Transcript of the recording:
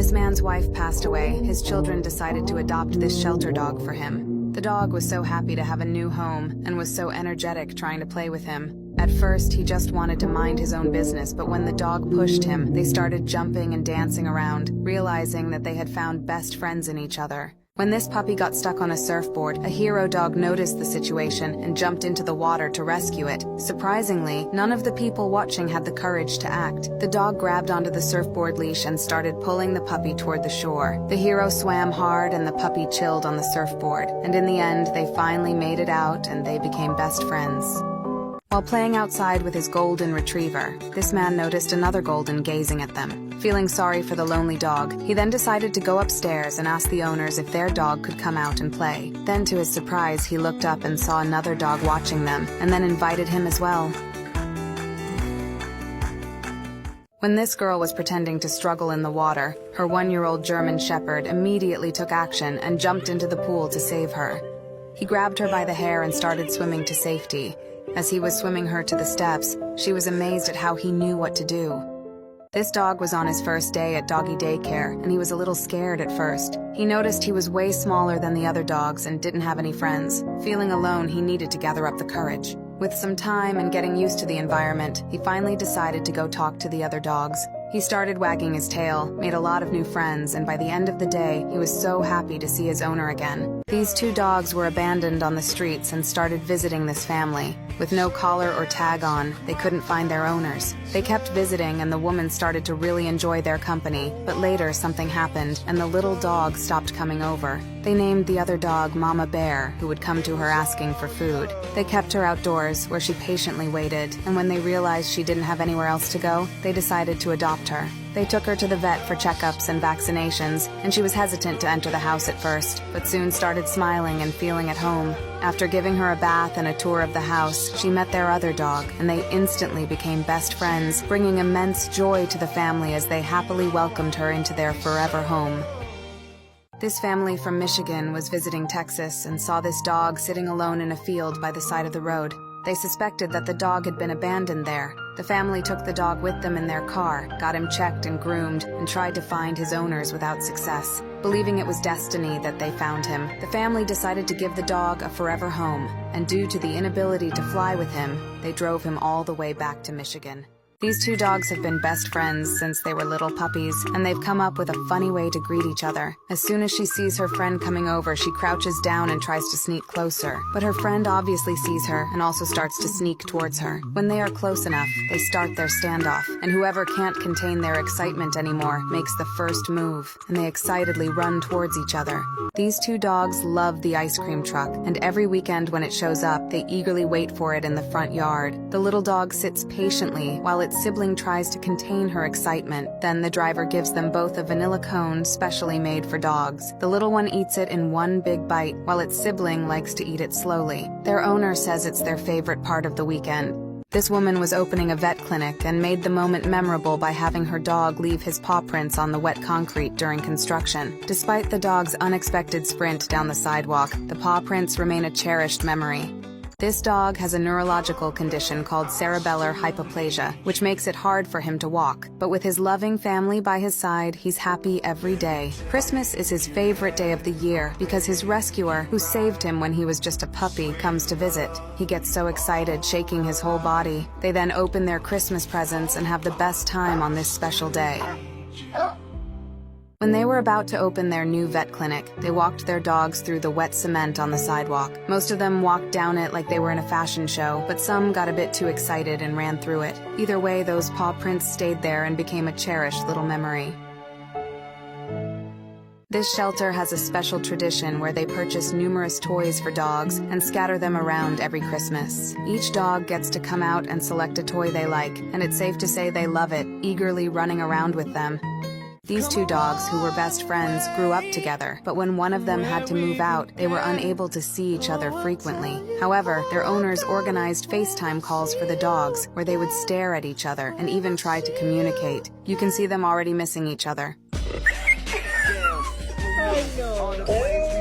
This man's wife passed away. His children decided to adopt this shelter dog for him. The dog was so happy to have a new home and was so energetic trying to play with him. At first, he just wanted to mind his own business, but when the dog pushed him, they started jumping and dancing around, realizing that they had found best friends in each other. When this puppy got stuck on a surfboard, a hero dog noticed the situation and jumped into the water to rescue it. Surprisingly, none of the people watching had the courage to act. The dog grabbed onto the surfboard leash and started pulling the puppy toward the shore. The hero swam hard and the puppy chilled on the surfboard, and in the end, they finally made it out and they became best friends. While playing outside with his golden retriever, this man noticed another golden gazing at them. Feeling sorry for the lonely dog, he then decided to go upstairs and ask the owners if their dog could come out and play. Then to his surprise, he looked up and saw another dog watching them, and then invited him as well. When this girl was pretending to struggle in the water, her 1-year-old German Shepherd immediately took action and jumped into the pool to save her. He grabbed her by the hair and started swimming to safety. As he was swimming her to the steps, she was amazed at how he knew what to do. This dog was on his first day at doggy daycare, and he was a little scared at first. He noticed he was way smaller than the other dogs and didn't have any friends. Feeling alone, he needed to gather up the courage. With some time and getting used to the environment, he finally decided to go talk to the other dogs. He started wagging his tail, made a lot of new friends, and by the end of the day, he was so happy to see his owner again. These 2 dogs were abandoned on the streets and started visiting this family. With no collar or tag on, they couldn't find their owners. They kept visiting and the woman started to really enjoy their company, but later something happened and the little dog stopped coming over. They named the other dog Mama Bear, who would come to her asking for food. They kept her outdoors, where she patiently waited, and when they realized she didn't have anywhere else to go, they decided to adopt her. They took her to the vet for checkups and vaccinations, and she was hesitant to enter the house at first, but soon started smiling and feeling at home. After giving her a bath and a tour of the house, she met their other dog, and they instantly became best friends, bringing immense joy to the family as they happily welcomed her into their forever home. This family from Michigan was visiting Texas and saw this dog sitting alone in a field by the side of the road. They suspected that the dog had been abandoned there. The family took the dog with them in their car, got him checked and groomed, and tried to find his owners without success. Believing it was destiny that they found him, the family decided to give the dog a forever home, and due to the inability to fly with him, they drove him all the way back to Michigan. These 2 dogs have been best friends since they were little puppies, and they've come up with a funny way to greet each other. As soon as she sees her friend coming over, she crouches down and tries to sneak closer. But her friend obviously sees her and also starts to sneak towards her. When they are close enough, they start their standoff, and whoever can't contain their excitement anymore makes the first move, and they excitedly run towards each other. These 2 dogs love the ice cream truck, and every weekend when it shows up, they eagerly wait for it in the front yard. The little dog sits patiently while its sibling tries to contain her excitement. Then the driver gives them both a vanilla cone specially made for dogs. The little one eats it in one big bite, while its sibling likes to eat it slowly. Their owner says it's their favorite part of the weekend. This woman was opening a vet clinic and made the moment memorable by having her dog leave his paw prints on the wet concrete during construction. Despite the dog's unexpected sprint down the sidewalk, the paw prints remain a cherished memory. This dog has a neurological condition called cerebellar hypoplasia, which makes it hard for him to walk. But with his loving family by his side, he's happy every day. Christmas is his favorite day of the year because his rescuer, who saved him when he was just a puppy, comes to visit. He gets so excited, shaking his whole body. They then open their Christmas presents and have the best time on this special day. When they were about to open their new vet clinic, they walked their dogs through the wet cement on the sidewalk. Most of them walked down it like they were in a fashion show, but some got a bit too excited and ran through it. Either way, those paw prints stayed there and became a cherished little memory. This shelter has a special tradition where they purchase numerous toys for dogs and scatter them around every Christmas. Each dog gets to come out and select a toy they like, and it's safe to say they love it, eagerly running around with them. These 2 dogs, who were best friends, grew up together, but when one of them had to move out, they were unable to see each other frequently. However, their owners organized FaceTime calls for the dogs, where they would stare at each other and even try to communicate. You can see them already missing each other. Oh, no.